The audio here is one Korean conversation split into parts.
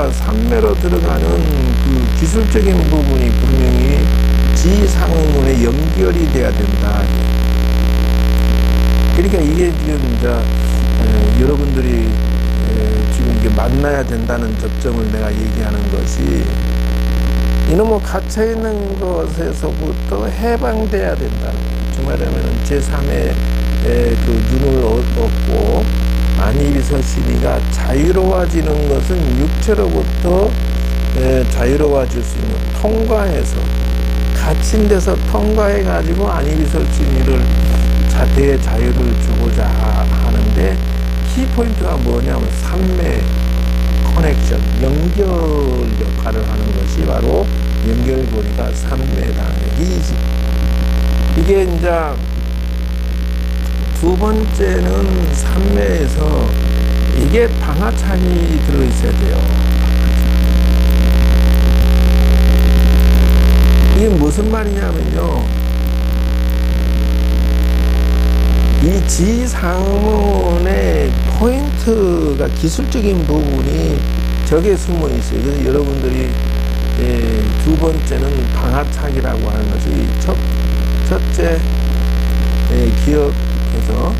우리가 삼매로 들어가는 그 기술적인 부분이 분명히 지상문에 연결이 돼야 된다. 그러니까 이게 지금 여러분들이 지금 이게 만나야 된다는 접점을 내가 얘기하는 것이 이놈의 갇혀 있는 것에서부터 해방돼야 된다는 거예요. 주말하면 제3의 그 눈을 얻고 안이비서신이가 자유로워지는 것은 육체로부터 자유로워질 수 있는 통과해서 갇힌 데서 통과해 가지고 안이비서신이를 대자유를 주고자 하는데 키포인트가 뭐냐면 삼매 커넥션, 연결 역할을 하는 것이 바로 연결고리가 삼매당액이 이게 이제 두 번째는 삼매에서 이게 방아착이 들어있어야 돼요. 이게 무슨 말이냐면요, 이 지상문의 포인트가 기술적인 부분이 저게 숨어 있어요. 그래서 여러분들이 두 번째는 방아착이라고 하는 것이 첫째 기억해서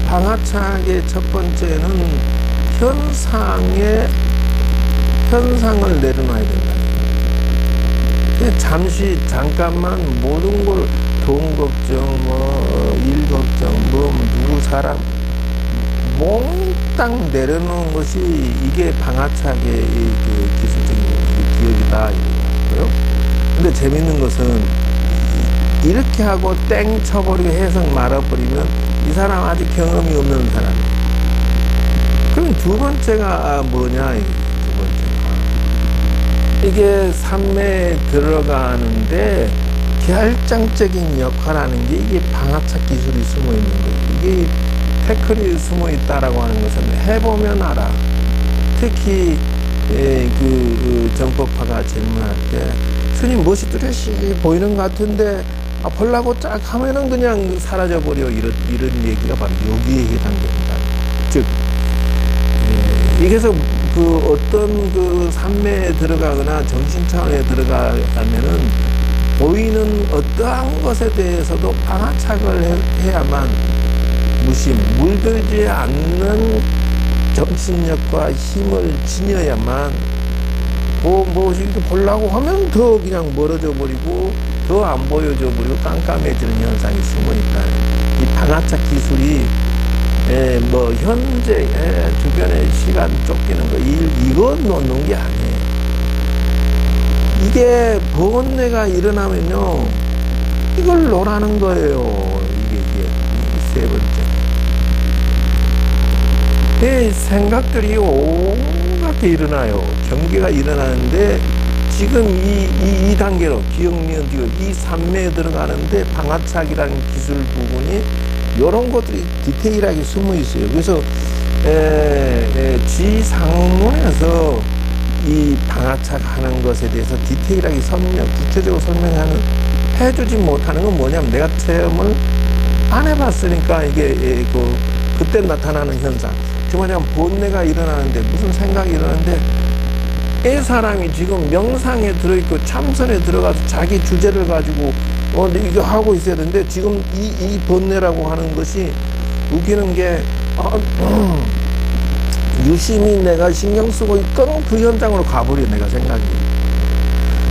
방아착의 첫 번째는 현상을 내려놔야 된다. 잠깐만 모든 걸 돈 걱정, 일 걱정, 누구 사람 몽땅 내려놓은 것이 이게 방아착의 그 기술적인 기억이다 이거고요. 근데 재밌는 것은 이렇게 하고 땡 쳐버리고 해석 말아버리면 이 사람 아직 경험이 없는 사람이에요. 그럼 두 번째가 뭐냐? 두 번째가 이게 삼매에 들어가는데 결정적인 역할하는 게 이게 방아착 기술이 숨어 있는 거예요. 이게 태클이 숨어 있다라고 하는 것은 해보면 알아. 특히 그 정법파가 질문할 때 스님 멋이 뚜렷이 보이는 것 같은데 보려고 쫙 하면은 그냥 사라져버려, 이런 얘기가 바로 여기에 해당됩니다. 즉 이게서 그 어떤 그 삼매에 들어가거나 정신 차원에 들어가면은 보이는 어떠한 것에 대해서도 방아착을 해야만 물들지 않는 정신력과 힘을 지녀야만 무엇이 보려고 하면 더 그냥 멀어져 버리고 더 안 보여져 버리고 깜깜해지는 현상이 숨어 있다는 이 방아착 기술이 현재 주변의 시간 쫓기는 거 이거 놓는 게 아니에요. 이게 번뇌가 일어나면요 이걸 놓으라는 거예요. 이게 세 번째. 생각들이 온갖 게 일어나요. 경계가 일어나는데 지금 이 단계로 기억력, 이 삼매에 들어가는데 방아착이라는 기술 부분이 이런 것들이 디테일하게 숨어 있어요. 그래서 지상문에서 이 방아착 하는 것에 대해서 디테일하게 구체적으로 해주지 못하는 건 뭐냐면 내가 체험을 안 해봤으니까 이게 그때 나타나는 현상. 그 뭐냐면 번뇌가 일어나는데 무슨 생각이 일어나는데 이 사람이 지금 명상에 들어있고 참선에 들어가서 자기 주제를 가지고 이거 하고 있어야 되는데 지금 이 번뇌라고 하는 것이 웃기는 게 유심히 내가 신경 쓰고 있던 그 현장으로 가버려 내가 생각이.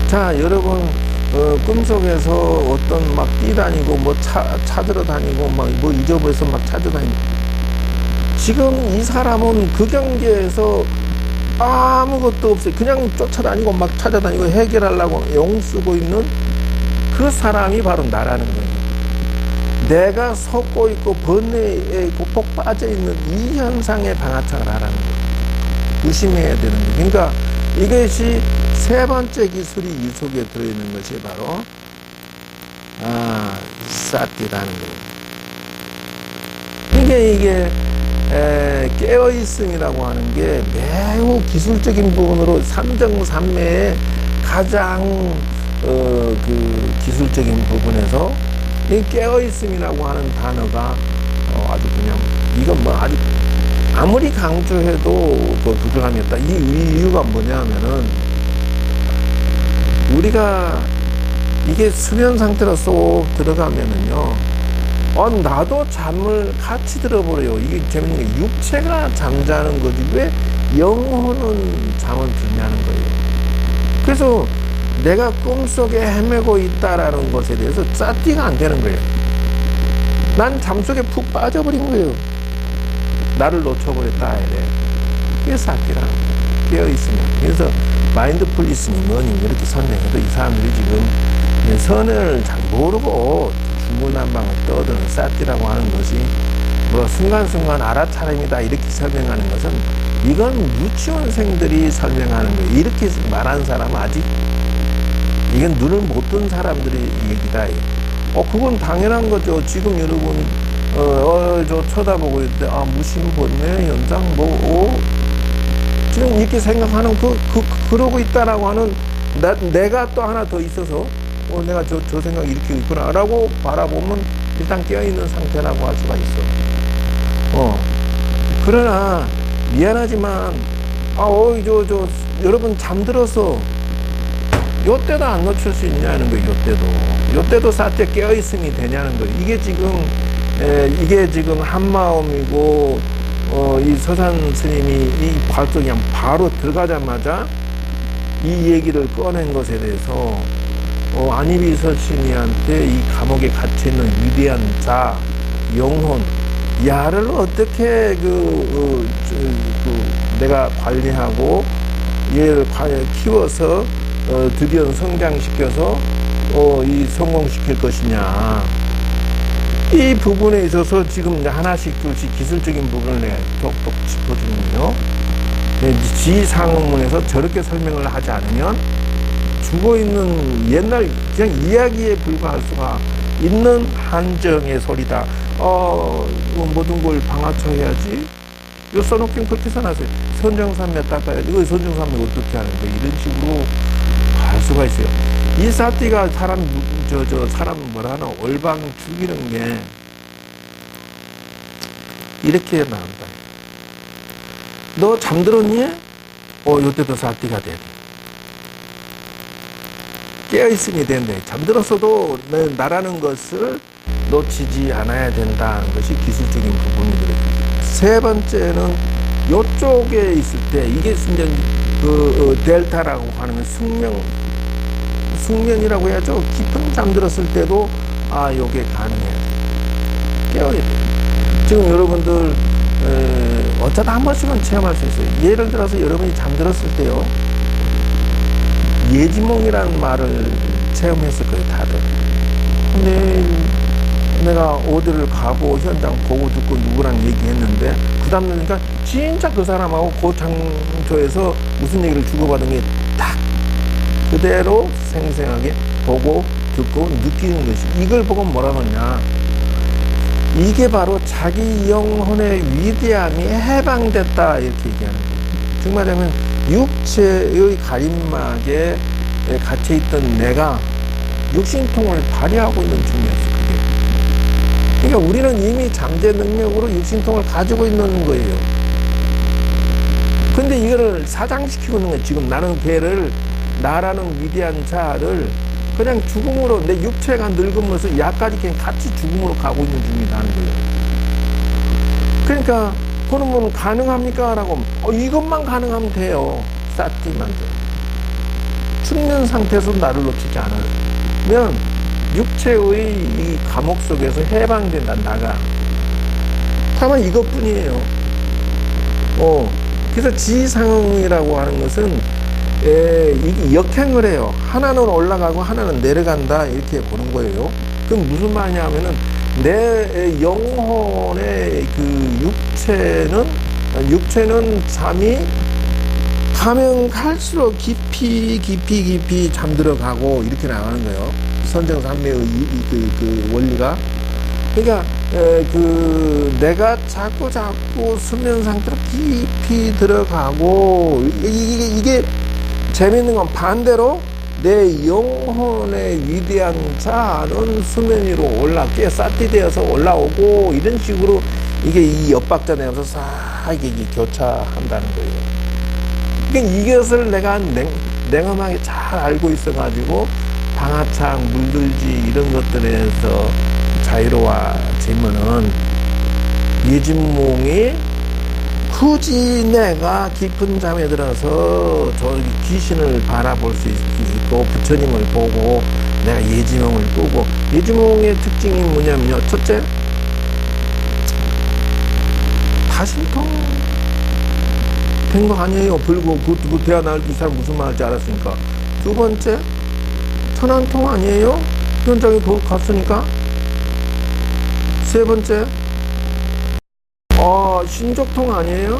자 여러분 꿈속에서 어떤 막 뛰다니고 찾으러 다니고 뭐 잊어버려서 막 찾아다니고 지금 이 사람은 그 경계에서 아무것도 없어요. 그냥 쫓아다니고 막 찾아다니고 해결하려고 용 쓰고 있는 그 사람이 바로 나라는 거예요. 내가 속고 있고 번뇌에 폭 빠져있는 이 현상에 방아착을 하라는 거예요. 조심해야 되는 거예요. 그러니까 이것이 세 번째 기술이 이 속에 들어있는 것이 바로 사티라는 거예요. 이게 깨어있음이라고 하는 게 매우 기술적인 부분으로 삼정삼매의 가장 그 기술적인 부분에서 이 깨어있음이라고 하는 단어가 아주 그냥 이건 뭐 아주 아무리 강조해도 부족함이 없다. 이 이유가 뭐냐면은 우리가 이게 수면 상태로 쏙 들어가면은요, 나도 잠을 같이 들어버려요. 이게 재밌는 게 육체가 잠자는 거지 왜 영혼은 잠을 들냐는 거예요. 그래서 내가 꿈속에 헤매고 있다라는 것에 대해서 짜띠가 안 되는 거예요. 난 잠속에 푹 빠져버린 거예요. 나를 놓쳐버렸다 해야 돼. 그게 사띠라. 깨어있으면. 그래서 마인드풀리스니 뭐니 이렇게 설명해도 이 사람들이 지금 선을 잘 모르고 중구난방을 떠드는 사띠라고 하는 것이 뭐 순간순간 알아차림이다 이렇게 설명하는 것은 이건 유치원생들이 설명하는 거예요. 이렇게 말하는 사람은 아직 이건 눈을 못 뜬 사람들의 얘기다. 그건 당연한 거죠. 지금 여러분 저 쳐다보고 있을 때 무심본네 현상 지금 이렇게 생각하는 그러고 있다라고 하는 내가 또 하나 더 있어서 내가 저 생각이 이렇게 있구나 라고 바라보면 일단 깨어있는 상태라고 할 수가 있어. 그러나 미안하지만 여러분 잠들어서 요때도 안 놓칠 수 있냐는 거예요. 요때도 사태 깨어있음이 되냐는 거예요. 이게 지금 한마음이고 이 서산 스님이 이 발동이 바로 들어가자마자 이 얘기를 꺼낸 것에 대해서 안희비서 스님한테 이 감옥에 갇혀있는 위대한 자, 영혼, 야를 어떻게 내가 관리하고 얘를 키워서 드디어 성장시켜서 이 성공시킬 것이냐. 이 부분에 있어서 지금 하나씩 둘씩 기술적인 부분을 내가 톡톡 짚어주면요. 지상문에서 저렇게 설명을 하지 않으면 죽어있는 옛날 그냥 이야기에 불과할 수가 있는 한정의 소리다. 모든 걸 방아쳐야지. 이거 써놓긴 그렇게 써놨어요. 선정산매 닦아야지. 이거 선정산매 어떻게 하는 거야. 이런 식으로 할 수가 있어요. 이 사띠가 사람 올방 죽이는 게 이렇게 나온다. 너 잠들었니? 요때도 사띠가 돼. 깨어있음이 된대. 잠들었어도 나라는 것을 놓치지 않아야 된다는 것이 기술적인 부분이 들어있어요. 세 번째는 요쪽에 있을 때 이게 이제 델타라고 하는 숙면이라고 해야죠. 깊은 잠들었을 때도 요게 가능해야 돼. 깨어야 돼. 지금 여러분들 어쩌다 한 번씩은 체험할 수 있어요. 예를 들어서 여러분이 잠들었을 때요. 예지몽이라는 말을 체험했을 거예요, 다들. 근데 내가 어디를 가고 현장 보고 듣고 누구랑 얘기했는데 그 다음 날이니까 진짜 그 사람하고 그 장소에서 무슨 얘기를 주고받은 게 딱 그대로 생생하게 보고 듣고 느끼는 것이, 이걸 보고 뭐라고 하냐, 이게 바로 자기 영혼의 위대함이 해방됐다 이렇게 얘기하는 거예요. 즉 말하면 육체의 가림막에 갇혀있던 내가 육신통을 발휘하고 있는 중이었어. 그러니까 우리는 이미 잠재 능력으로 육신통을 가지고 있는 거예요. 근데 이거를 사장시키고 있는 거예요. 지금 나는 걔를, 나라는 위대한 자를 그냥 죽음으로, 내 육체가 늙으면서 약까지 그냥 같이 죽음으로 가고 있는 중이라는 거예요. 그러니까 그러면 가능합니까? 라고 하면 이것만 가능하면 돼요. 사띠만 돼. 숙면 상태에서 나를 놓치지 않으면 육체의 이 감옥 속에서 해방된다, 나가. 다만 이것뿐이에요. 그래서 지상이라고 하는 것은 이게 역행을 해요. 하나는 올라가고 하나는 내려간다 이렇게 보는 거예요. 그럼 무슨 말이냐 하면은 내 영혼의 그 육체는 잠이 가면 갈수록 깊이 잠들어가고 이렇게 나가는 거예요. 선정산매의 그 원리가. 그러니까 내가 자꾸 수면 상태로 깊이 들어가고, 이게 재밌는 건 반대로 내 영혼의 위대한 자는 수면 위로 깨 사띠되어서 올라오고, 이런 식으로 이게 이 엇박자 내면서 싹 다 이게 교차한다는 거예요. 그러니까 이것을 내가 냉엄하게 잘 알고 있어가지고 방아창, 물들지 이런 것들에서 자유로워지면은 예진몽이 굳이 내가 깊은 잠에 들어서 저 귀신을 바라볼 수 있고 부처님을 보고 내가 예지몽을 꾸고, 예지몽의 특징이 뭐냐면요, 첫째, 다신통 된 거 아니에요. 불고 그 대화 나올 때 이 사람 무슨 말인지 알았으니까. 두 번째, 천안통 아니에요. 현장에 갔으니까. 세 번째, 신족통 아니에요?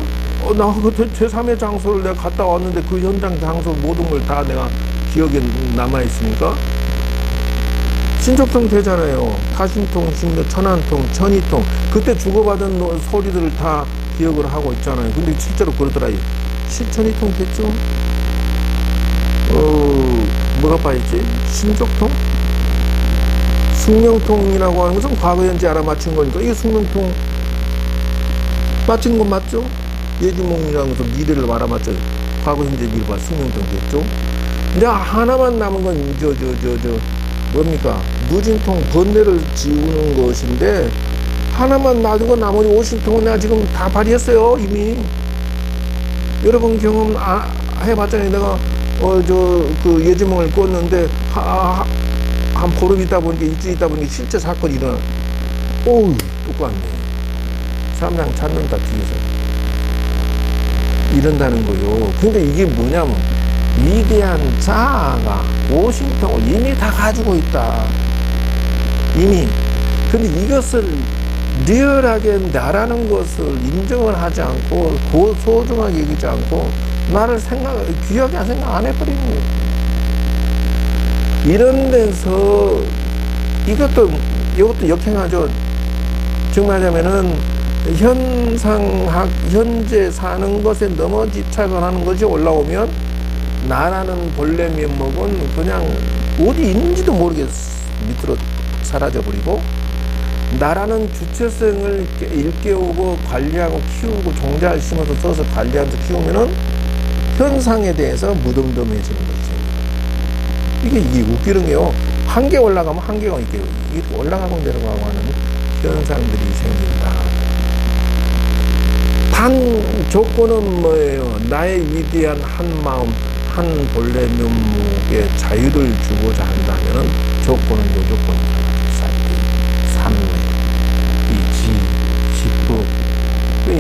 나 그 제3의 장소를 내가 갔다 왔는데 그 현장 장소 모든 걸 다 내가 기억에 남아있으니까. 신족통 되잖아요. 타신통, 천안통, 천이통. 그때 주고받은 소리들을 다 기억을 하고 있잖아요. 근데 실제로 그러더라. 천이통 됐죠? 뭐가 빠졌지? 신족통? 숙명통이라고 하는 것은 과거, 현재 알아맞힌 거니까 이게 숙명통 맞힌 건 맞죠? 예지몽이라는 것은 미래를 알아맞혀요. 과거, 현재, 미래, 숙명통 됐죠? 이제 하나만 남은 건 뭡니까? 무진통, 번뇌를 지우는 것인데 하나만 놔두고 나머지 50통은 내가 지금 다 발휘했어요. 이미 여러분 경험 해봤잖아요. 내가 그 예지몽을 꿨는데 한 보름 있다 보니까 일주일 있다 보니까 실제 사건이 일어나. 오우, 똑같네. 사람랑 찾는다 뒤에서 이런다는 거요. 근데 이게 뭐냐면 위대한 자아가 50통을 이미 다 가지고 있다. 이미. 근데 이것을 리얼하게 나라는 것을 인정을 하지 않고 소중하게 여기지 않고 나를 귀하게 생각 안 해버리는 거예요. 이런 데서 이것도 역행하죠. 정말하자면은 현상학, 현재 사는 것에 너무 집착을 하는 것이 올라오면 나라는 본래 면목은 그냥 어디 있는지도 모르게 밑으로 사라져버리고, 나라는 주체성을 일깨우고 관리하고 키우고 종자를 심어서 써서 관리하면서 키우면은 현상에 대해서 무덤덤해지는 거죠. 이게 웃기는 게요. 한계 올라가면 한계가 이렇게 올라가고 내려가고 하는 현상들이 생긴다. 단 조건은 뭐예요? 나의 위대한 한 마음, 한 본래 면목의 자유를 주고자 한다면 조건은 요 조건입니다. 산매, 이지, 직부,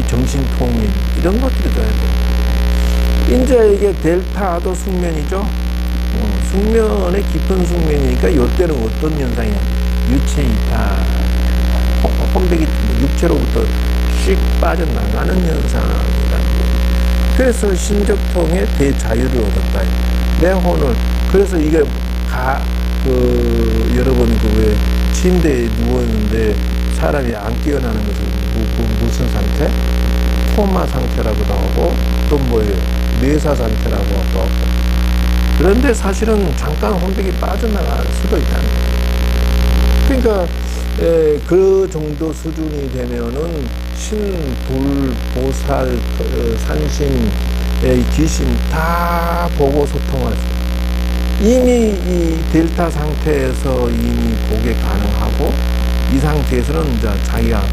정신통일 이런 것들이 돼야 돼요. 이제 이게 델타도 숙면이죠. 숙면의 깊은 숙면이니까 이때는 어떤 현상이냐, 유체 이탈, 혼백이 육체로부터 씩 빠져나가는 현상이다. 그래서 신적통의 대자유를 얻었다. 내 혼을. 그래서 이게 여러분 왜 침대에 누웠는데 사람이 안 깨어나는 것은 무슨 상태? 코마 상태라고도 하고 또 뭐예요? 뇌사 상태라고 하고. 그런데 사실은 잠깐 혼백이 빠져나갈 수도 있다는 거예요. 그러니까 그 정도 수준이 되면은 신, 불, 보살, 산신, 귀신 다 보고 소통할 수 있어요. 이미 이 델타 상태에서 이미 보게 가능하고, 이 상태에서는 이제 자기가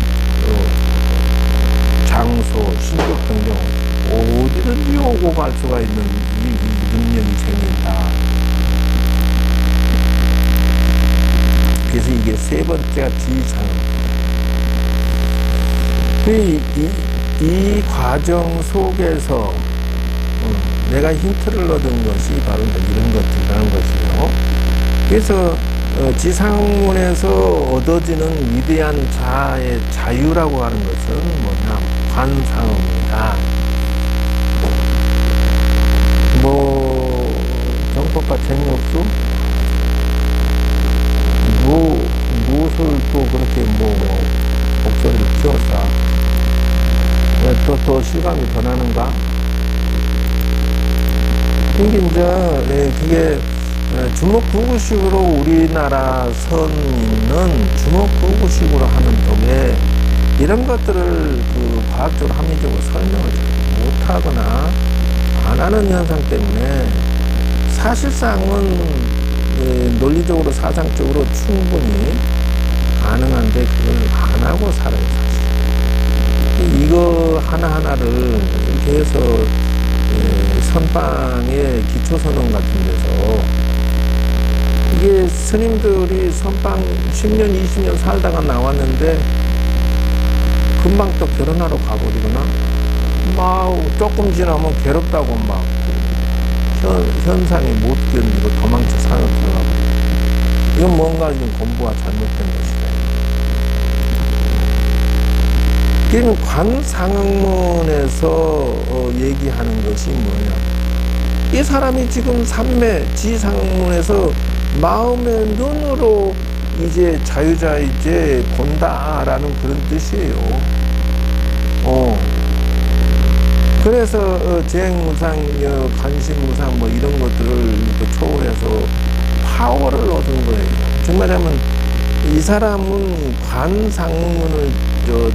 장소, 신적 변경 어디든지 오고 갈 수가 있는 이 능력이 생긴다. 그래서 이게 세 번째가 지상. 이 과정 속에서 내가 힌트를 얻은 것이 바로 이런 것들이라는 것이에요. 그래서 지상문에서 얻어지는 위대한 자아의 자유라고 하는 것은 뭐냐, 관상음이다. 정법과 재미없어? 무엇을 또 그렇게 목소리를 키웠어? 더 실감이 더 나는가? 그게 이제, 그게 주먹구구식으로 우리나라 선인은 주먹구구식으로 하는 독에 이런 것들을 그 과학적으로 합리적으로 설명을 못하거나 안 하는 현상 때문에 사실상은 논리적으로 사상적으로 충분히 가능한데 그걸 안 하고 살아요, 사실. 이거 하나하나를 이렇게 해서 선방의 기초선언 같은 데서 이게 스님들이 선방 10년, 20년 살다가 나왔는데 금방 또 결혼하러 가버리거나 막 조금 지나면 괴롭다고 막 현상이 못 견디고 도망쳐 산으로 들어가고 이건 뭔가 지금 공부가 잘못된 것이다. 그러면 관상학문에서 얘기하는 것이 뭐냐? 이 사람이 지금 삼매 지상학문에서 마음의 눈으로 이제 자유자의제 본다라는 그런 뜻이에요. 그래서 재행무상, 관심무상 뭐 이런 것들을 초월해서 파워를 얻은 거예요. 정말 하면 이 사람은 관상문을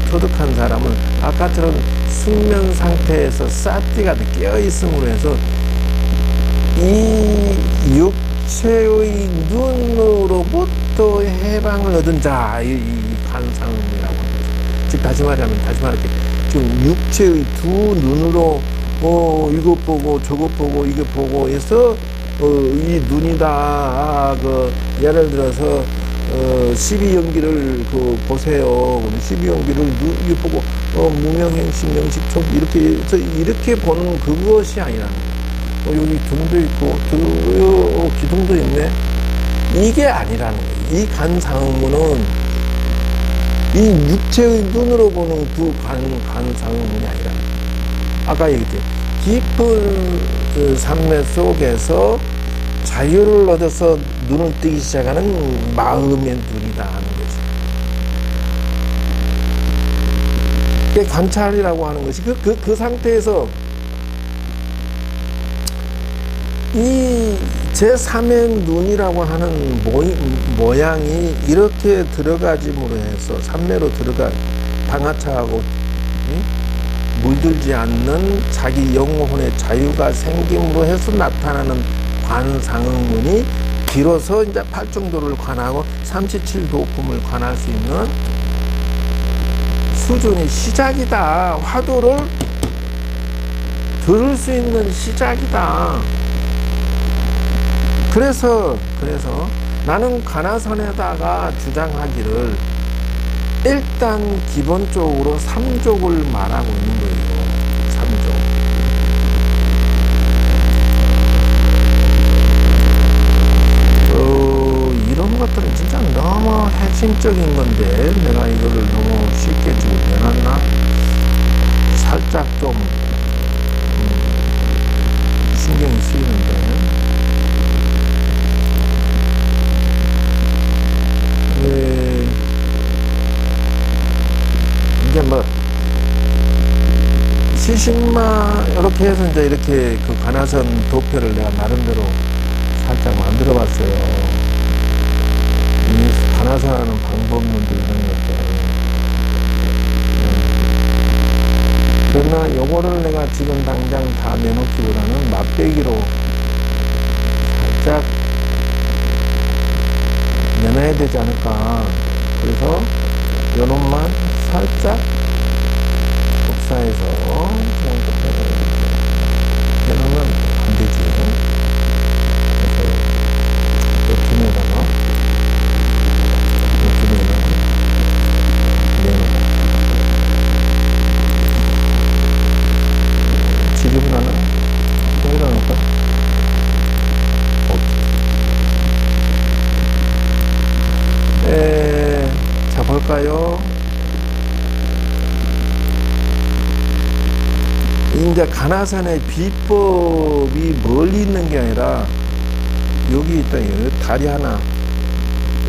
터득한 사람은 아까처럼 숙면 상태에서 사띠가 깨어 있음으로 해서 이 육체의 눈으로부터 해방을 얻은 자, 이 관상문이라고 하는 거죠. 즉 다시 말하면 지금 육체의 두 눈으로 이것 보고 저것 보고 이거 보고 해서 이 눈이다. 예를 들어서 12연기를 보세요. 12연기를 이거 보고 무명행식 명식촉 이렇게 해서 이렇게 보는 그것이 아니라는 거예요. 여기 등도 있고 기둥도 있네. 이게 아니라는 거예요. 이 관상문은 이 육체의 눈으로 보는 그 관상문이 아니라 아까 얘기했죠. 깊은 산매 속에서 자유를 얻어서 눈을 뜨기 시작하는 마음의 눈이다 하는 거지. 그게 관찰이라고 하는 것이 그 상태에서 이 제3의 눈이라고 하는 모양이 이렇게 들어가짐으로 해서 삼매로 방아차하고 물들지 않는 자기 영혼의 자유가 생김으로 해서 나타나는 관상문이 비로소 이제 팔정도를 관하고 37도품을 관할 수 있는 수준의 시작이다. 화두를 들을 수 있는 시작이다. 그래서 나는 관하선에다가 주장하기를 일단 기본적으로 3족을 말하고 있는 거예요. 3족. 이런 것들은 진짜 너무 핵심적인 건데 내가 이거를 너무 쉽게 지금 내놨나? 살짝 좀 신경이 쓰이는데 이게 뭐 시식마 이렇게 해서 이제 이렇게 그 관하선 도표를 내가 나름대로 살짝 만들어 봤어요. 이 관하선하는 방법론도 이런 것들. 그러나 요거를 내가 지금 당장 다 내놓기보다는 맛배기로 살짝 내놔야 되지 않을까. 그래서 요놈만 살짝 복사해서 내놓으면 안 되지. 그래서 요쯤에다가 내놓고 지금은 하나 여기다 놓을까? 자 볼까요? 이제 관하선의 비법이 멀리 있는 게 아니라 여기 있다. 여기 다리 하나,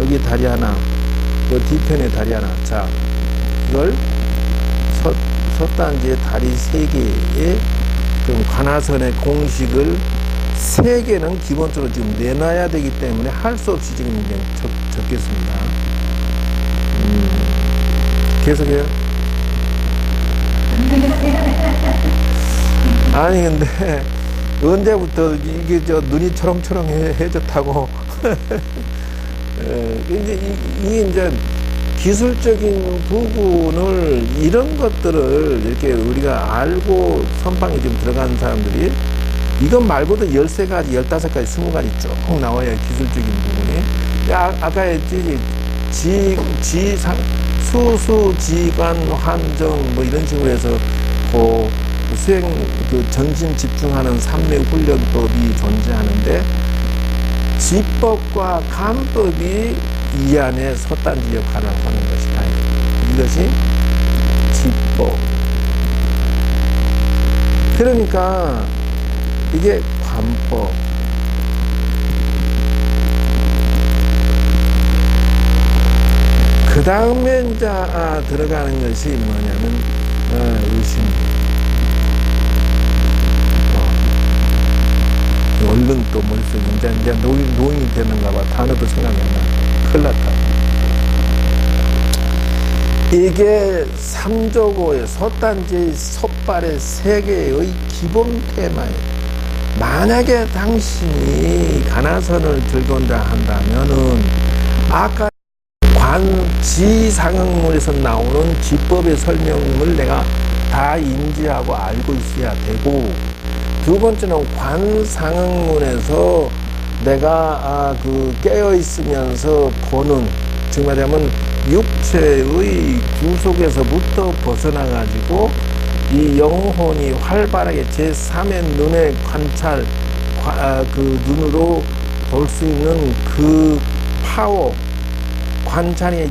여기 다리 하나, 요 뒤편에 다리 하나. 자, 이걸 섰단지의 다리 3개에 그럼 관하선의 공식을 세 개는 기본적으로 지금 내놔야 되기 때문에 할 수 없이 지금 그냥 적겠습니다. 계속해요. 아니 근데 언제부터 이게 눈이 초롱초롱해졌다고 이게 이제 기술적인 부분을 이런 것들을 이렇게 우리가 알고 선방에 지금 들어가는 사람들이 이것 말고도 13가지, 15가지, 20가지 쭉 나와요. 기술적인 부분이. 아까 했지, 수수, 지관, 환정, 뭐 이런 식으로 해서, 수행, 전심 집중하는 삼매 훈련법이 존재하는데, 지법과 간법이 이 안에 섣단지 역할을 하는 것이다. 이것이 지법. 그러니까, 이게 관법. 그 다음에 이제 들어가는 것이 뭐냐면 의심. 얼른 또 머릿속에 이제 노인이 되는가 봐. 단어도 생각이 안 나. 큰일 났다. 이게 삼조고의 섣단지 섣발의 세계의 기본 테마예요. 만약에 당신이 가나선을 들고 온다 한다면은 아까 관지상응문에서 나오는 지법의 설명을 내가 다 인지하고 알고 있어야 되고, 두 번째는 관상응문에서 내가 깨어 있으면서 보는, 즉 말하면 육체의 구속에서부터 벗어나 가지고 이 영혼이 활발하게 제3의 눈의 관찰, 그 눈으로 볼 수 있는 그 파워, 관찰이,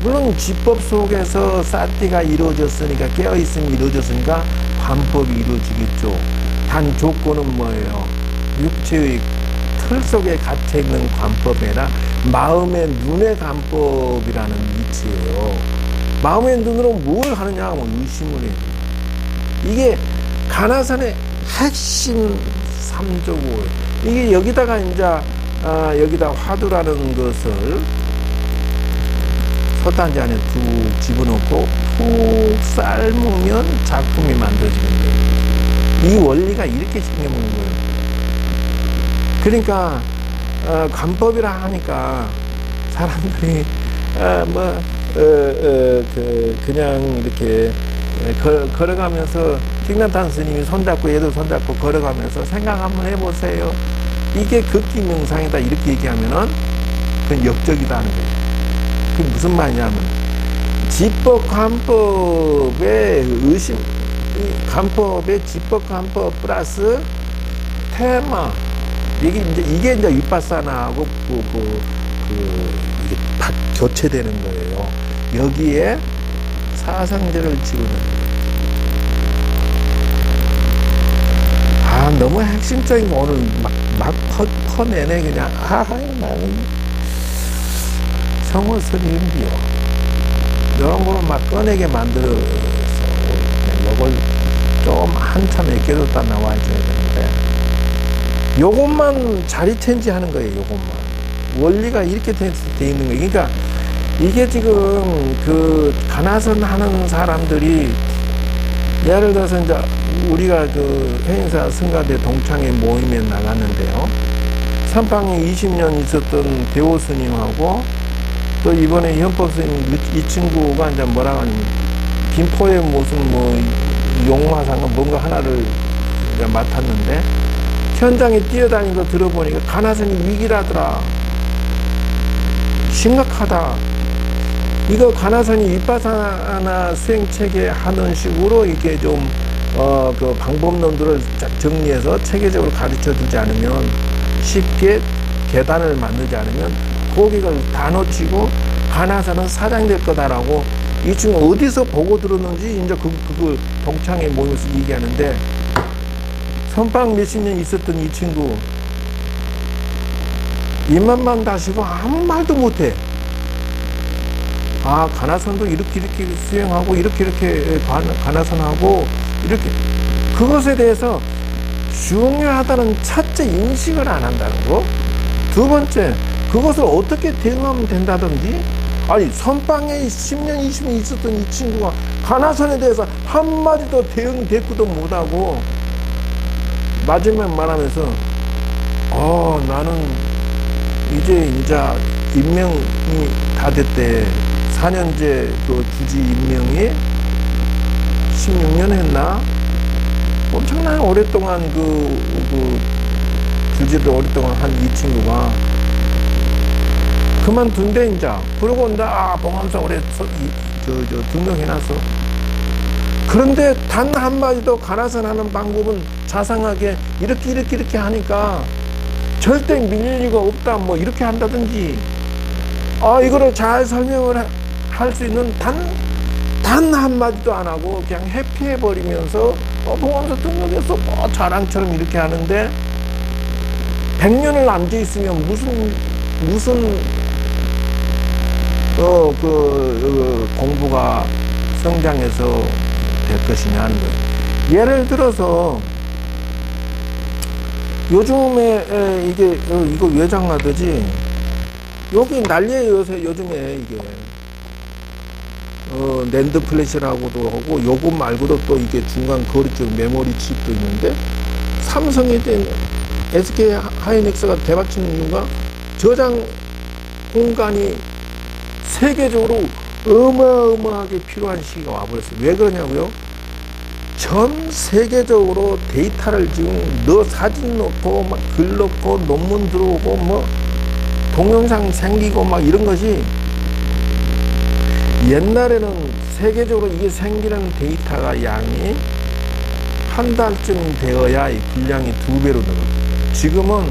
물론 지법 속에서 사티가 이루어졌으니까, 깨어있음이 이루어졌으니까 관법이 이루어지겠죠. 단 조건은 뭐예요? 육체의 틀 속에 갇혀있는 관법이 아니라 마음의 눈의 관법이라는 이치예요. 마음의 눈으로 뭘 하느냐 하면 의심을 해요. 이게 가나선의 핵심 삼조고, 이게 여기다가 이제 여기다 화두라는 것을 솥단지 안에 툭 집어넣고 푹 삶으면 작품이 만들어지는 거예요. 이 원리가 이렇게 생겨먹는 거예요. 그러니까 관법이라 하니까 사람들이 그냥 이렇게 걸어가면서 틱나탄 스님이 손잡고 얘도 손잡고 걸어가면서 생각 한번 해보세요. 이게 극기 명상이다 이렇게 얘기하면은 그건 역적이다 하는 거예요. 그게 무슨 말이냐면 지법 관법의 의심, 관법의 지법 관법 플러스 테마, 이게 이제 윗바사나하고 이게 교체되는 거예요. 여기에 사상제를 집어넣는. 너무 핵심적인 거 오늘 막 퍼내네 그냥. 나는 성호 스님이요. 이런 거를 막 꺼내게 만들어서 이걸 좀 한참 애껴뒀다 나와줘야 되는데, 요것만 자리 체인지 하는 거예요. 요것만. 원리가 이렇게 돼 있는 거예요. 그러니까 이게 지금 그 가나선 하는 사람들이, 예를 들어서 이제 우리가 그 해인사 승가대 동창회 모임에 나갔는데요. 선방에 20년 있었던 배호 스님하고 또 이번에 현법 스님 이 친구가 이제 뭐라고 하냐면 김포에 무슨 뭐 용마상가 뭔가 하나를 이제 맡았는데, 현장에 뛰어다니면서 들어보니까 가나선이 위기라더라. 심각하다. 이거 가나선이 윗바사나 수행체계 하는 식으로 이렇게 좀 그 방법론들을 정리해서 체계적으로 가르쳐 주지 않으면, 쉽게 계단을 만들지 않으면 고객을 다 놓치고 가나선은 사장될 거다라고 이 친구 어디서 보고 들었는지 이제 그 동창회 모임에서 얘기하는데, 선방 몇십 년 있었던 이 친구 입만만 다시고 아무 말도 못해. 가나선도 이렇게 수행하고 이렇게 가나선하고 이렇게, 그것에 대해서 중요하다는 첫째 인식을 안 한다는 거. 두 번째, 그것을 어떻게 대응하면 된다든지. 아니, 선방에 10년, 20년 있었던 이 친구가 가나선에 대해서 한마디도 대응 대꾸도 못하고 마지막 말하면서 나는 이제 임명이 다 됐대. 4년제 그 주지 임명이 16년 했나? 엄청나게 오랫동안 그 주지를 오랫동안 한 이 친구가 그만둔대, 인자. 그러고 봉암사 올해 등록해놨어. 그런데 단 한마디도 가나선 하는 방법은 자상하게 이렇게 하니까 절대 밀릴 리가 없다, 뭐 이렇게 한다든지, 이거를 잘 설명을 할 수 있는 단 한마디도 안 하고 그냥 회피해버리면서 봉암사 등록해서 뭐 자랑처럼 이렇게 하는데, 100년을 앉아있으면 무슨 공부가 성장해서 될 것이냐 하는 거예요. 예를 들어서 요즘에 이거 왜 장난되지? 여기 난리예요, 요즘에 이게. 낸드 플래시라고도 하고, 요거 말고도 또 이게 중간 거리 쪽 메모리 칩도 있는데, 삼성에 된 SK 하이닉스가 대박치는 이유가 저장 공간이 세계적으로 어마어마하게 필요한 시기가 와버렸어요. 왜 그러냐고요? 전 세계적으로 데이터를 지금 사진 넣고 막 글 넣고 논문 들어오고 뭐 동영상 생기고 막 이런 것이, 옛날에는 세계적으로 이게 생기는 데이터가 양이 한 달쯤 되어야 이 분량이 2배로 늘어요. 지금은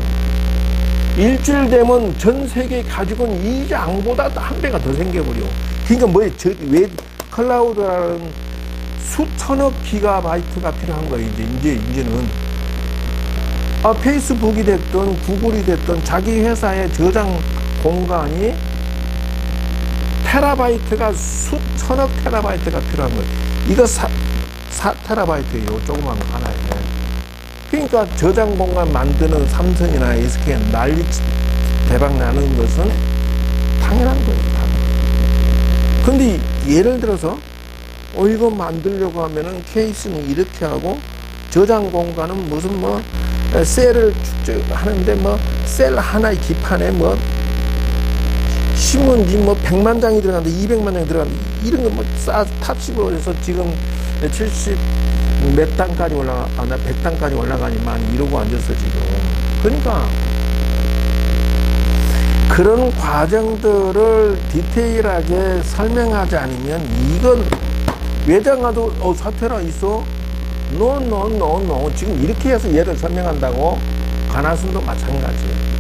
일주일 되면 전 세계 가지고 있는 이 양보다 1배가 더 생겨버려. 그러니까 왜 클라우드라는 수천억 기가바이트가 필요한 거예요. 이제는 페이스북이 됐든 구글이 됐든 자기 회사의 저장 공간이 테라바이트가 수천억 테라바이트가 필요한 거예요. 이거 4테라바이트예요. 조그만 거 하나에. 그러니까 저장 공간 만드는 삼성이나 SK는 난리 대박 나는 것은 당연한 거예요. 근데 예를 들어서 이거 만들려고 하면은 케이스는 이렇게 하고, 저장 공간은 무슨 셀을 축적하는데 셀 하나의 기판에 신문지 100만 장이 들어간다, 200만 장이 들어간다, 이런 거 탑식으로 해서 지금 70 몇 단까지 100단까지 올라가니만 이러고 앉았어, 지금. 그러니까, 그런 과정들을 디테일하게 설명하지 않으면, 이건 외장하도, 사태라 있어? 노. 지금 이렇게 해서 얘를 설명한다고? 가나선도 마찬가지예요.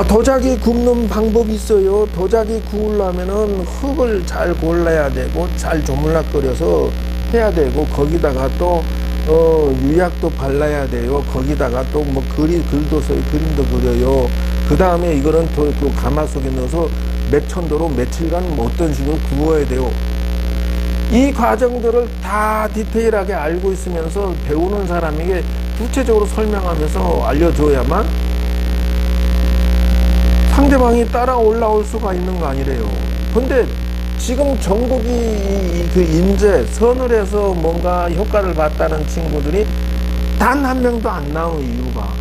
도자기 굽는 방법이 있어요. 도자기 구우려면은 흙을 잘 골라야 되고, 잘 조물락거려서 해야 되고, 거기다가 또, 유약도 발라야 돼요. 거기다가 또 글도 써요. 그림도 그려요. 그 다음에 이거는 또 그 가마솥에 넣어서 몇천도로 며칠간 어떤 식으로 구워야 돼요. 이 과정들을 다 디테일하게 알고 있으면서 배우는 사람에게 구체적으로 설명하면서 알려줘야만 상대방이 따라 올라올 수가 있는 거 아니래요. 근데 지금 전국이 그 인재, 서늘해서 뭔가 효과를 봤다는 친구들이 단 한 명도 안 나온 이유가,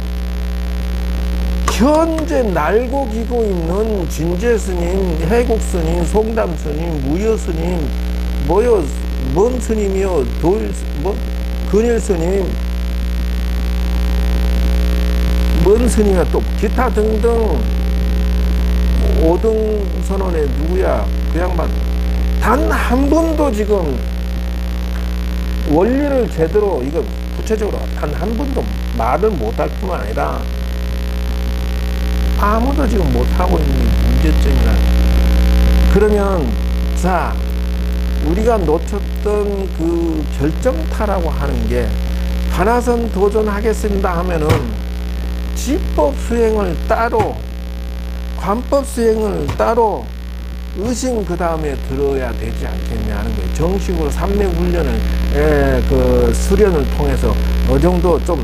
현재 날고 기고 있는 진제 스님, 해국 스님, 송담 스님, 무여 스님, 뭔 스님이요, 근일 스님, 뭔 스님이야, 또 기타 등등 5등 선언에 누구야, 그 양반 단 한 번도 지금 원리를 제대로, 이거 구체적으로 단 한 번도 말을 못할 뿐만 아니라 아무도 지금 못하고 있는 문제점이라. 그러면 자, 우리가 놓쳤던 그 결정타라고 하는 게, 가나선 도전하겠습니다 하면은 집법 수행을 따로, 관법 수행을 따로, 의심 그 다음에 들어야 되지 않겠냐 하는 거예요. 정식으로 산맥 훈련을 그 수련을 통해서 어느 정도 좀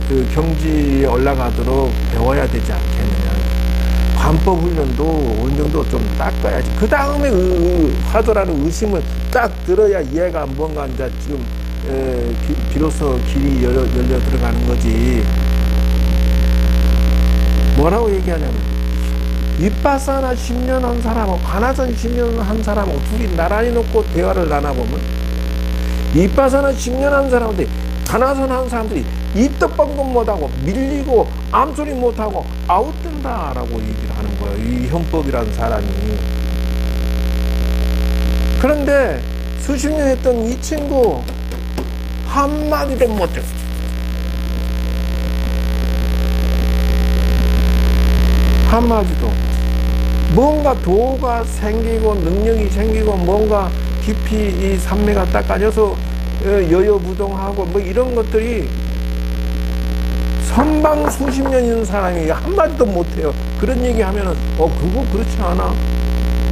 그 경지에 올라가도록 배워야 되지 않겠느냐. 관법 훈련도 어느 정도 좀 닦아야지. 그 다음에 화두라는 의심을 딱 들어야 얘가 뭔가 이제 지금 비로소 길이 열려 들어가는 거지. 뭐라고 얘기하냐면, 윗바사나 10년 한 사람하고 관하선 10년 한 사람하고 둘이 나란히 놓고 대화를 나눠보면, 윗바사나 10년 한 사람한테 관하선 한 사람들이 입도 뻥긋 못하고 밀리고 암소리 못하고 아웃된다라고 얘기를 하는 거예요. 이 현법이라는 사람이. 그런데 수십 년 했던 이 친구 한마디도 못해. 한마디도. 뭔가 도가 생기고 능력이 생기고 뭔가 깊이 이 산매가 닦아져서 여여부동하고 뭐 이런 것들이 선방 수십 년 있는 사람이 한마디도 못해요. 그런 얘기 하면은 그거 그렇지 않아?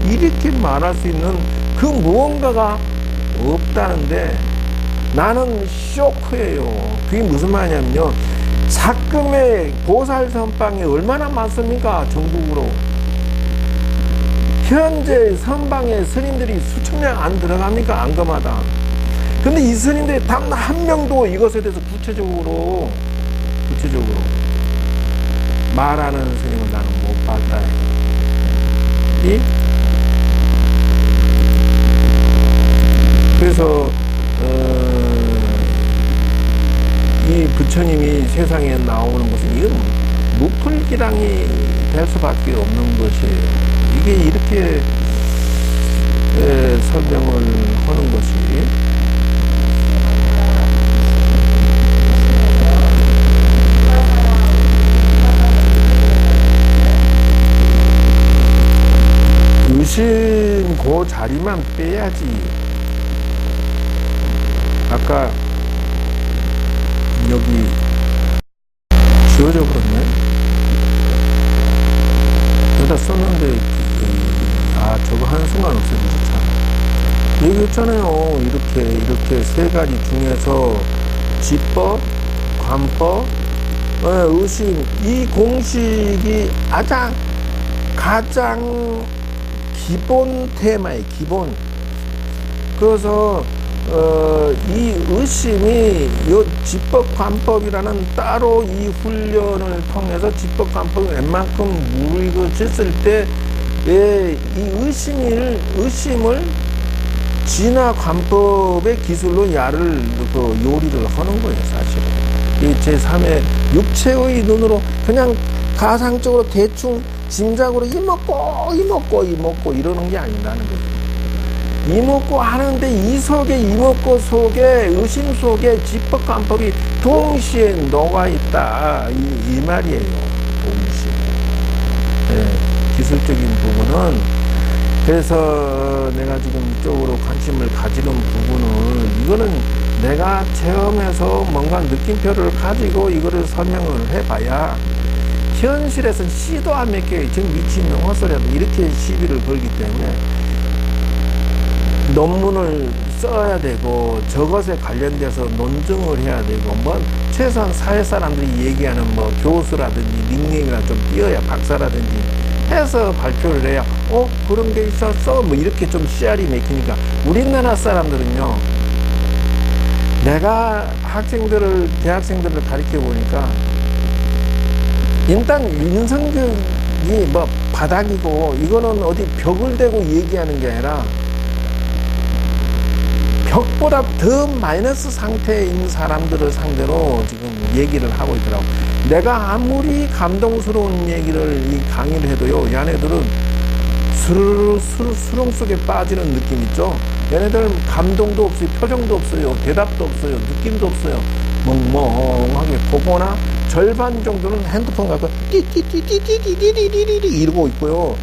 이렇게 말할 수 있는 그 무언가가 없다는데 나는 쇼크예요. 그게 무슨 말이냐면요, 삭금의 보살 선방이 얼마나 많습니까? 전국으로. 현재 선방에 스님들이 수천 명 안 들어갑니까? 안검마다. 근데 이 스님들이 단 한 명도 이것에 대해서 구체적으로 말하는 스님은 나는 못 봤다. 그래서 이 부처님이 세상에 나오는 것은 이건 무풀기랑이 될 수밖에 없는 것이에요. 이게 이렇게 설명을 하는 것이 의심 그 자리만 빼야지. 아까 여기 지워져 버렸네. 여기다 썼는데 저거 한순간 없어지지 참. 얘기했잖아요. 이렇게 세 가지 중에서 지법, 관법, 의심, 이 공식이 가장 기본 테마예요. 기본. 그래서 이 의심이 요 지법 관법이라는 따로 이 훈련을 통해서 지법 관법을 웬만큼 무르익어졌을 때 이 의심을 진화 관법의 기술로 요리를 하는 거예요, 사실은. 이 제3의 육체의 눈으로 그냥 가상적으로 대충 짐작으로 이먹고 이러는 게 아니라는 거예요. 이먹고 하는데 이먹고 속에 의심 속에 지법 관법이 동시에 녹아 있다, 이 말이에요. 동시에. 기술적인 부분은. 그래서 내가 지금 이쪽으로 관심을 가지는 부분은, 이거는 내가 체험해서 뭔가 느낌표를 가지고 이거를 설명을 해봐야, 현실에서는 씨도 안 맥혀요. 지금 미치는 헛소리라도 이렇게 시비를 걸기 때문에 논문을 써야 되고, 저것에 관련돼서 논증을 해야 되고, 최소한 사회 사람들이 얘기하는 교수라든지 닉네임이나 좀 띄어야, 박사라든지 해서 발표를 해야 그런 게 있었어 이렇게 좀 씨알이 맥히니까. 우리나라 사람들은요, 내가 대학생들을 가르쳐 보니까 일단 인성적이 바닥이고, 이거는 어디 벽을 대고 얘기하는 게 아니라 벽보다 더 마이너스 상태에 있는 사람들을 상대로 지금 얘기를 하고 있더라고. 내가 아무리 감동스러운 얘기를 강의를 해도요, 얘네들은 수렁 속에 빠지는 느낌 있죠. 얘네들은 감동도 없어요, 표정도 없어요, 대답도 없어요, 느낌도 없어요. 멍멍하게 보거나 절반 정도는 핸드폰 갖고 띠띠띠띠띠띠띠띠띠 이러고 있고요.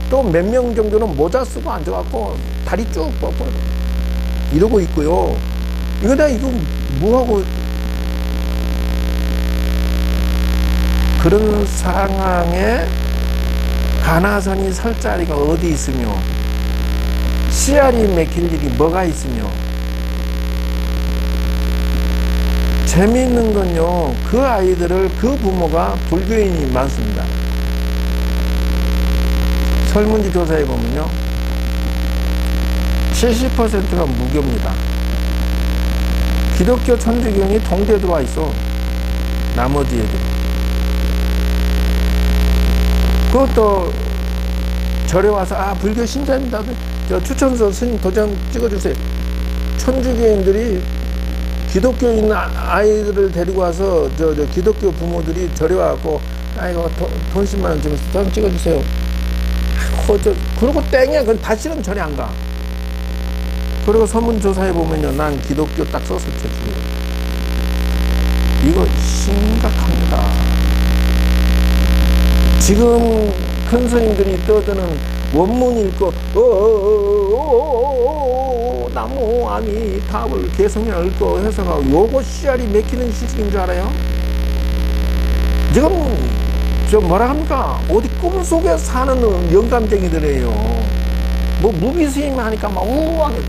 또 몇 명 정도는 모자 쓰고 앉아갖고 다리 쭉 뻗고 이러고 있고요. 이거 뭐하고. 그런 상황에 가나선이 설 자리가 어디 있으며 씨알이 맥힐 일이 뭐가 있으며. 재미있는 건요, 그 아이들을 그 부모가 불교인이 많습니다. 설문지 조사해 보면요 70%가 무교입니다. 기독교 천주교인이 동대에 들어와 있어. 나머지 애들. 그것도 절에 와서 불교 신자입니다. 저 추천서 스님 도장 찍어주세요. 천주교인들이 기독교인 아이들을 데리고 와서 저 기독교 부모들이 절에 와갖고 이거 돈 10만 원 주면서 도장 찍어주세요. 그러고 땡이야. 그건 다시는 절에 안 가. 그리고 설문조사해 보면요, 난 기독교 딱 써서 쳐주고요. 이거 심각합니다. 지금 큰 스님들이 떠드는 원문 읽고 나무 아미 답을 개성이나 읽고 해서가 요거 씨알이 맥히는 시식인 줄 알아요? 지금 저 뭐라 합니까? 어디 꿈속에 사는 영감쟁이들이에요. 뭐 무비 스님 하니까 막 우우하게,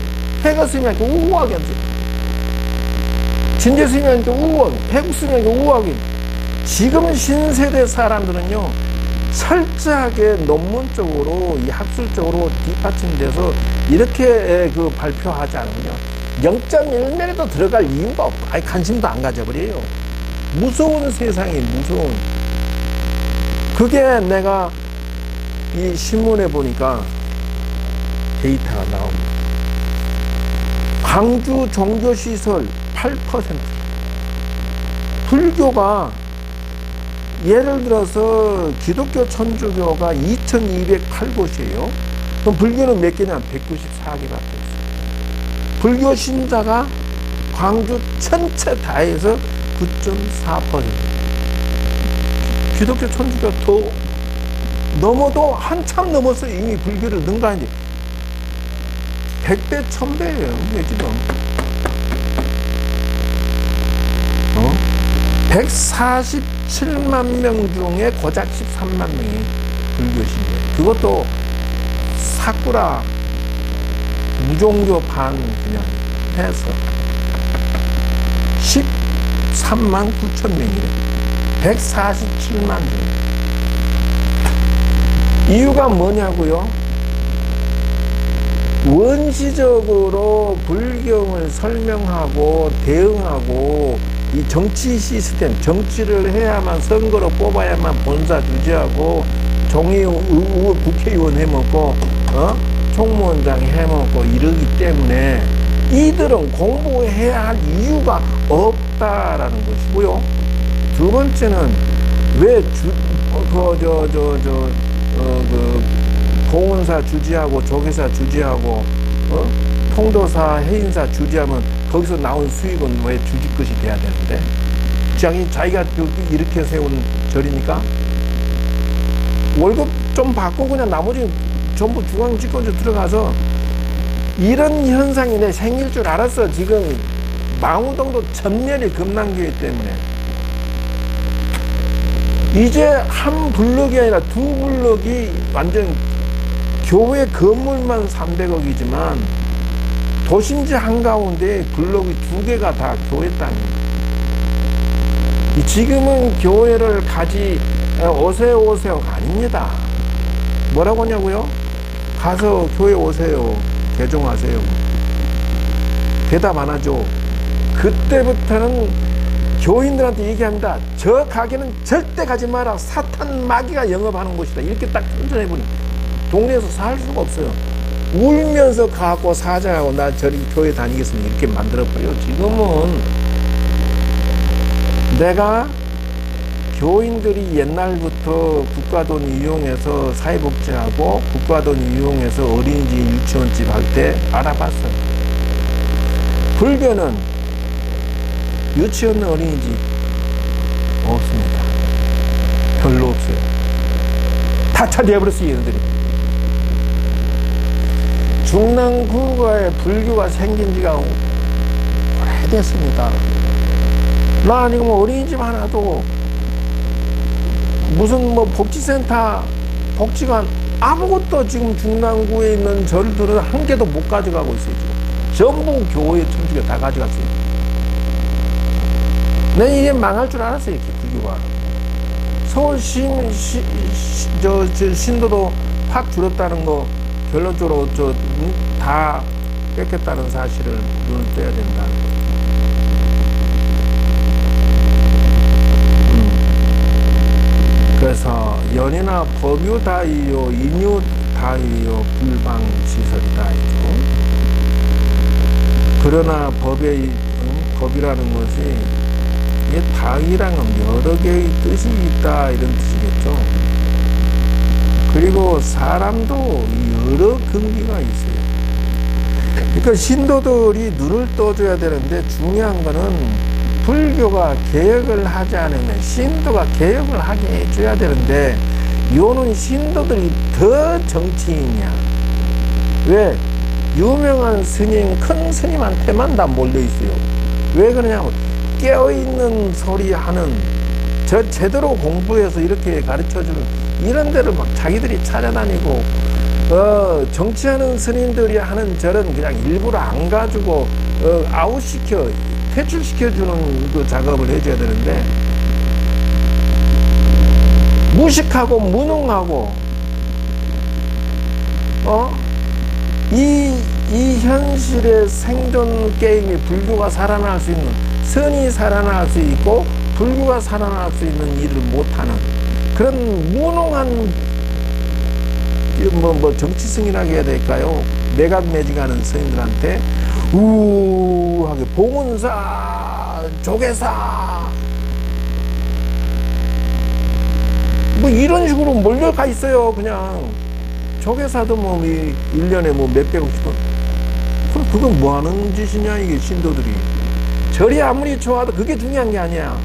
해가 스님 하니까 우우하게 하지. 진제 스님 하니까 우우하게, 태국 스님 하니까 우우하게. 지금 신세대 사람들은요, 철저하게 논문적으로, 이 학술적으로 뒷받침돼서 이렇게 그 발표하지 않으면 0.1mm도 들어갈 이유가 없고, 관심도 안 가져버려요. 무서운 세상이 무서운. 그게 내가 이 신문에 보니까 데이터가 나옵니다. 광주 종교시설 8%. 불교가 예를 들어서 기독교 천주교가 2208곳이에요. 그럼 불교는 몇 개냐? 194개밖에 없어요. 불교 신자가 광주 전체 다 해서 9.4%. 기독교 천주교 더 넘어도 한참 넘어서 이미 불교를 능가한지 100배, 1000배예요. 이게 지금 147만 명 중에 고작 13만 명이 불교신이에요. 그것도 사쿠라 무종교판 그냥 해서 13만 9천 명이래요. 147만 명. 이유가 뭐냐고요? 원시적으로 불경을 설명하고 대응하고 이 정치 시스템, 정치를 해야만 선거로 뽑아야만 본사 유지하고 종의원 국회의원 해먹고 총무원장 해먹고 이러기 때문에 이들은 공부해야 할 이유가 없다라는 것이고요. 두 번째는 왜 공원사 주지하고 조계사 주지하고 통도사 해인사 주지하면 거기서 나온 수익은 왜 주지 것이 돼야 되는데 자기가 이렇게 세운 절이니까 월급 좀 받고 그냥 나머지 전부 중앙 집권자 들어가서 이런 현상이 내 생길 줄 알았어. 지금 망우동도 전멸이 금난교회 때문에 이제 한 블럭이 아니라 두 블럭이 완전 교회 건물만 300억이지만 도심지 한가운데 블록이 2개가 다 교회 땅입니다. 지금은 교회를 가지 오세요가 아닙니다. 뭐라고 하냐고요? 가서 교회 오세요. 개종하세요. 대답 안 하죠. 그때부터는 교인들한테 얘기합니다. 저 가게는 절대 가지 마라. 사탄 마귀가 영업하는 곳이다. 이렇게 딱 선전해버립니다. 동네에서 살 수가 없어요. 울면서 가고 사장하고 나 저리 교회 다니겠습니다. 이렇게 만들어버려요. 지금은 내가 교인들이 옛날부터 국가돈 이용해서 사회복지하고 국가돈 이용해서 어린이집 유치원집 할 때 알아봤어요. 불교는 유치원 어린이집 없습니다. 별로 없어요. 다 차지해버렸어요. 얘네들이. 중랑구가에 불교가 생긴 지가 오래됐습니다. 나 지금 어린이집 하나도 무슨 뭐 복지센터 복지관 아무것도 지금 중랑구에 있는 절들은 한 개도 못 가져가고 있어요. 지금 전부 교회 천주교 다 가져갔어요. 난 이게 망할 줄 알았어요. 이렇게 불교가. 서울 신도도 확 줄었다는 거 결론적으로 다 뺏겼다는 사실을 눈을 떼야 된다. 그래서 연이나 법유 다이요 인유 다이요 불방지설이다. 그러나 법이라는 것이 다이랑은 여러 개의 뜻이 있다 이런 뜻이겠죠. 그리고 사람도 여러 근기가 있어요. 그러니까 신도들이 눈을 떠줘야 되는데 중요한 거는 불교가 개혁을 하지 않으면 신도가 개혁을 하게 해줘야 되는데 요는 신도들이 더 정치인이야. 왜? 유명한 스님, 큰 스님한테만 다 몰려있어요. 왜 그러냐면 깨어있는 소리 하는 제대로 공부해서 이렇게 가르쳐주는 이런 데를 막 자기들이 찾아다니고 정치하는 스님들이 하는 절은 그냥 일부러 안 가지고 아웃시켜 퇴출시켜주는 그 작업을 해줘야 되는데 무식하고 무능하고 이 현실의 생존 게임이 불교가 살아날 수 있는 선이 살아날 수 있고 불교가 살아날 수 있는 일을 못하는 그런 무능한 정치승이라고 해야 될까요? 매각매직하는 스님들한테 우하게 봉은사 조계사 뭐 이런 식으로 몰려가 있어요. 그냥 조계사도 뭐 1년에 뭐 몇백억씩 그럼 그건 뭐 하는 짓이냐 이게 신도들이. 절이 아무리 좋아도 그게 중요한 게 아니야.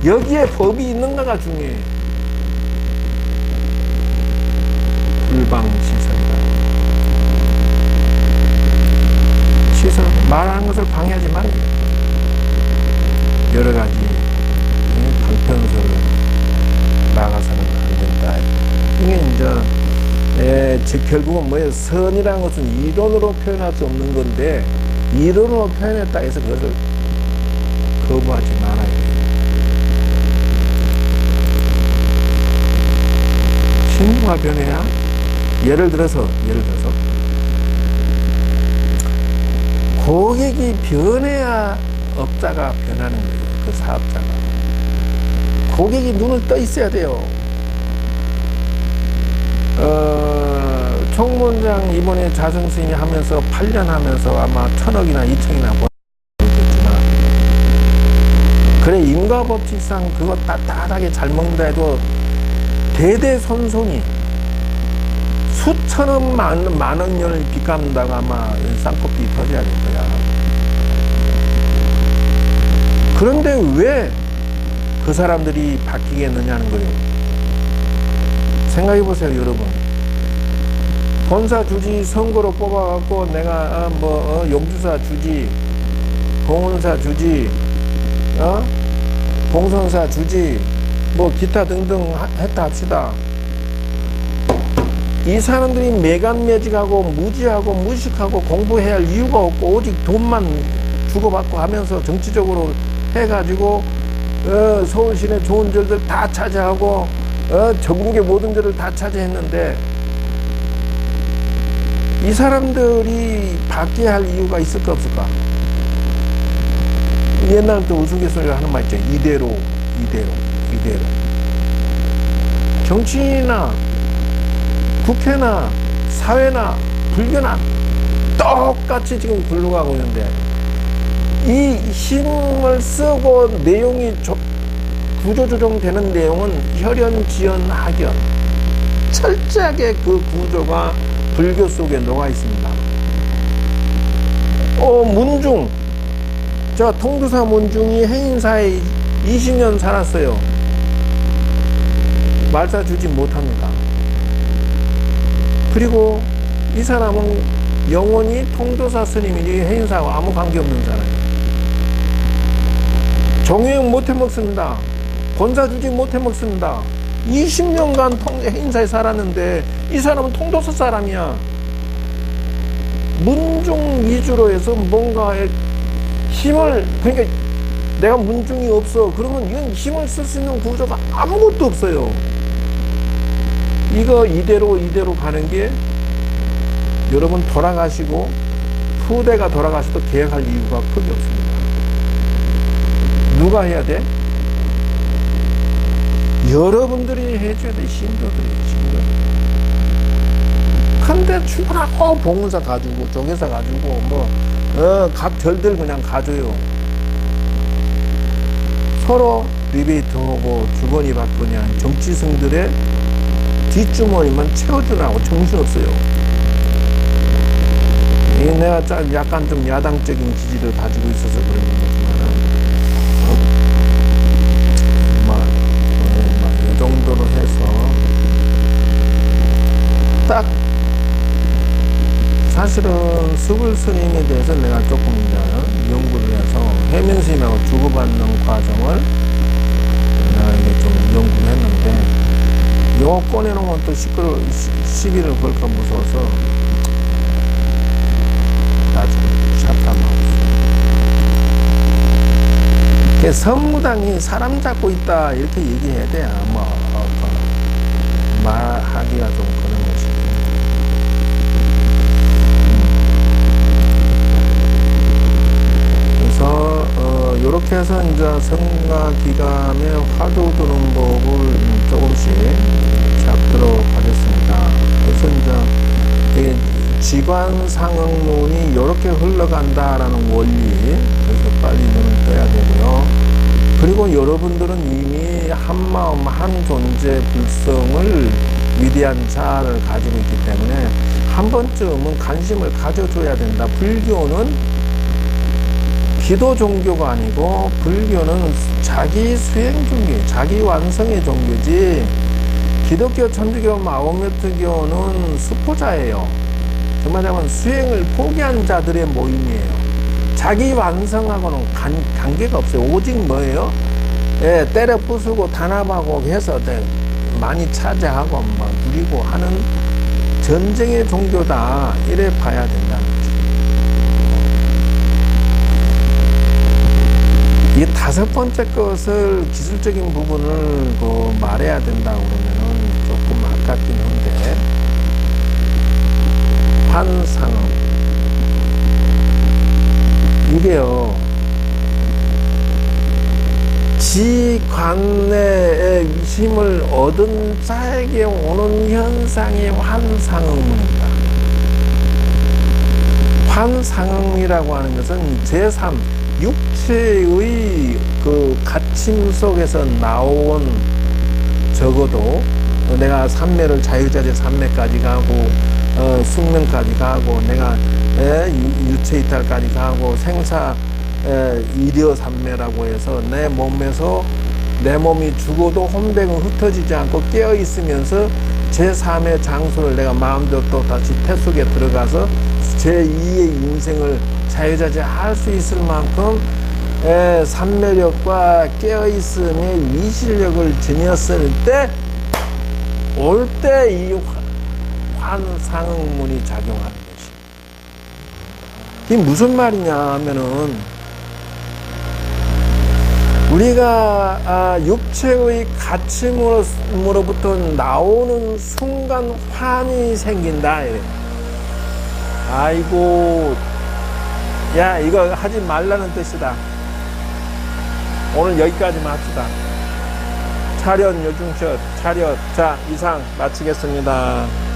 여기에 법이 있는가가 중요해. 불방시설이다. 시설 말하는 것을 방해하지 말고 여러 가지 방편서를 나가서는 안 된다. 이게 이제 결국은 뭐예요? 선이라는 것은 이론으로 표현할 수 없는 건데 이론으로 표현했다 해서 그것을 거부하지 말아야 돼요. 신부가 변해야 예를 들어서 고객이 변해야 업자가 변하는 거예요. 그 사업자가. 고객이 눈을 떠 있어야 돼요. 총무원장 이번에 자성스님이 하면서 8년 하면서 아마 1,000억이나 2천이나 벌었겠지만 그래 인과법칙상 그거 따뜻하게 잘 먹는다 해도 대대손손이 수천억 만원을 빚 갚는다고 아마 쌍꺼풀이 터져야 될 거야. 그런데 왜 그 사람들이 바뀌겠느냐는 거예요. 생각해 보세요, 여러분. 본사 주지 선거로 뽑아갖고 내가 용주사 주지, 공원사 주지, 봉선사 주지, 뭐 기타 등등 했다 합시다. 이 사람들이 매간매직하고 무지하고 무식하고 공부해야 할 이유가 없고 오직 돈만 주고받고 하면서 정치적으로 해가지고 서울시내 좋은 절들 다 차지하고 전국의 모든 절을 다 차지했는데 이 사람들이 바뀌어야 할 이유가 있을까 없을까? 옛날부터 우스갯소리를 하는 말 있죠. 이대로. 정치나 국회나 사회나 불교나 똑같이 지금 굴러가고 있는데 이 힘을 쓰고 내용이 구조조정되는 내용은 혈연, 지연, 학연 철저하게 그 구조가 불교 속에 녹아 있습니다. 문중 저 통도사 문중이 해인사에 20년 살았어요. 말사 주지 못합니다. 그리고 이 사람은 영원히 통도사 스님이지 해인사와 아무 관계없는 사람이에요. 종유형 못해 먹습니다. 본사 주지 못해 먹습니다. 20년간 인사에 살았는데 이 사람은 통도서 사람이야. 문중 위주로 해서 뭔가에 힘을, 그러니까 내가 문중이 없어 그러면 이건 힘을 쓸 수 있는 구조가 아무것도 없어요. 이거 이대로 가는 게 여러분 돌아가시고 후대가 돌아가셔도 계획할 이유가 크게 없습니다. 누가 해야 돼? 여러분들이 해줘야 돼. 신도들이. 근데 출근하고 봉사 가지고 조계사 가지고 각 절들 그냥 가져요. 서로 리베이트하고 주거니 받거니 한 정치승들의 뒷주머니만 채워주라고 정신없어요. 내가 약간 좀 야당적인 기질을 가지고 있어서 그런 거지만 이 정도로 해서 딱 사실은 수불 스님에 대해서 내가 조금 이제 연구를 해서 해민 스님하고 주고받는 과정을 내가 이게 좀 연구를 했는데 이거 꺼내놓으면 또 시비를 걸까 무서워서 나중에 샷하면 선무당이 사람 잡고 있다 이렇게 얘기해야 돼요. 말하기가 좀 그런 것이고. 그래서 요렇게 해서 이제 성가 기감에 화두 드는 법을 조금씩 잡도록 하겠습니다. 그래서 이제 지관상응문이 이렇게 흘러간다라는 원리, 그래서 빨리 눈을 떠야 되고요. 그리고 여러분들은 이미 한마음 한존재 불성을 위대한 자아를 가지고 있기 때문에 한 번쯤은 관심을 가져줘야 된다. 불교는 기도 종교가 아니고 불교는 자기 수행 종교, 자기 완성의 종교지, 기독교, 천주교, 마호메트교는 수포자예요. 정말 하면 수행을 포기한 자들의 모임이에요. 자기 완성하고는 관계가 없어요. 오직 뭐예요? 때려 부수고 단합하고 해서 많이 차지하고 누리고 하는 전쟁의 종교다. 이래 봐야 된다는 거죠. 이 다섯 번째 것을 기술적인 부분을 말해야 된다고 그러면은 조금 아깝긴 한데, 환상음. 이게요, 지 관내의 힘을 얻은 자에게 오는 현상이 환상음입니다. 환상음이라고 하는 것은 제3, 육체의 갇힘 속에서 나온, 적어도 내가 삼매를 자유자재 삼매까지 가고 숙명까지 가고 내가 유체이탈까지 가고 생사 이려 삼매라고 해서 내 몸에서 내 몸이 죽어도 혼백은 흩어지지 않고 깨어 있으면서 제3의 장소를 내가 마음대로 또 다시 태속에 들어가서 제2의 인생을 자유자재 할 수 있을 만큼 삼매력과 깨어있음의 위실력을 지녔을 때 올 때 이 환상문이 작용하는 것이. 이게 무슨 말이냐 하면은, 우리가 육체의 갇힘으로부터 나오는 순간 환이 생긴다. 이래. 아이고, 야, 이거 하지 말라는 뜻이다. 오늘 여기까지만 합시다. 차렷 요중샷 차렷. 자, 이상 마치겠습니다.